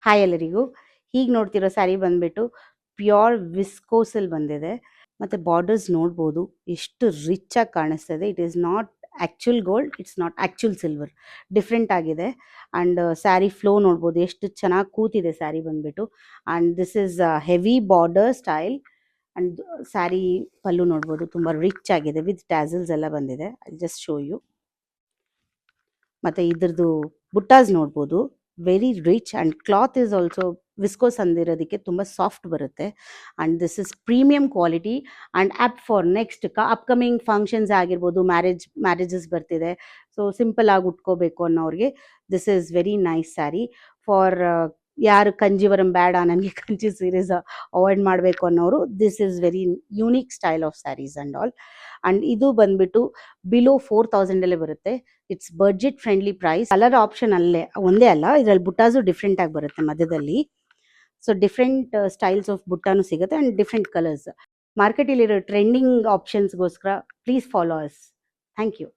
Hi ಎಲ್ಲರಿಗೂ. ಹೀಗೆ ನೋಡ್ತಿರೋ ಸ್ಯಾರಿ ಬಂದ್ಬಿಟ್ಟು ಪ್ಯೂರ್ ವಿಸ್ಕೋಸಲ್ಲಿ ಬಂದಿದೆ. ಮತ್ತು ಬಾರ್ಡರ್ಸ್ ನೋಡ್ಬೋದು ಎಷ್ಟು ರಿಚ್ ಆಗಿ ಕಾಣಿಸ್ತದೆ. It is not actual gold, it's not actual silver, different ಆಗಿದೆ. ಆ್ಯಂಡ್ ಸ್ಯಾರಿ ಫ್ಲೋ ನೋಡ್ಬೋದು ಎಷ್ಟು ಚೆನ್ನಾಗಿ ಕೂತಿದೆ ಸ್ಯಾರಿ ಬಂದ್ಬಿಟ್ಟು. And this is heavy border style. And sari pallu ನೋಡ್ಬೋದು ತುಂಬ ರಿಚ್ ಆಗಿದೆ ವಿತ್ ಟ್ಯಾಸಲ್ಸ್ ಎಲ್ಲ ಬಂದಿದೆ. I just show you. ಮತ್ತು ಇದ್ರದ್ದು ಬುಟ್ಟಾಸ್ ನೋಡ್ಬೋದು, very rich. And cloth is also viscose ಅಂದಿರೋದಕ್ಕೆ ತುಂಬ ಸಾಫ್ಟ್ ಬರುತ್ತೆ. And this is premium quality and apt for next upcoming functions ಆಗಿರ್ಬೋದು, ಮ್ಯಾರೇಜಸ್ ಬರ್ತಿದೆ, ಸೊ ಸಿಂಪಲ್ ಆಗಿ ಉಟ್ಕೋಬೇಕು ಅನ್ನೋರಿಗೆ this is very nice sari. For ಯಾರು ಕಂಜೀವರಂ ಬೇಡ, ನನಗೆ ಕಂಚಿ ಸೀರೀಸ್ ಅವಾಯ್ಡ್ ಮಾಡಬೇಕು ಅನ್ನೋರು, this is very unique style of sarees and all. And ಇದು ಬಂದ್ಬಿಟ್ಟು ಬಿಲೋ 4000 ಬರುತ್ತೆ. It's budget friendly price. Colour option ಅಲ್ಲೇ ಒಂದೇ ಅಲ್ಲ, ಇದರಲ್ಲಿ ಬುಟ್ಟಾಸು ಡಿಫ್ರೆಂಟ್ ಆಗಿ ಬರುತ್ತೆ ಮಧ್ಯದಲ್ಲಿ. ಸೊ ಡಿಫ್ರೆಂಟ್ ಸ್ಟೈಲ್ಸ್ ಆಫ್ ಬುಟ್ಟಾನು ಸಿಗುತ್ತೆ ಆ್ಯಂಡ್ ಡಿಫ್ರೆಂಟ್ ಕಲರ್ಸ್. ಮಾರ್ಕೆಟಲ್ಲಿರೋ ಟ್ರೆಂಡಿಂಗ್ ಆಪ್ಷನ್ಸ್ಗೋಸ್ಕರ please follow us. Thank you.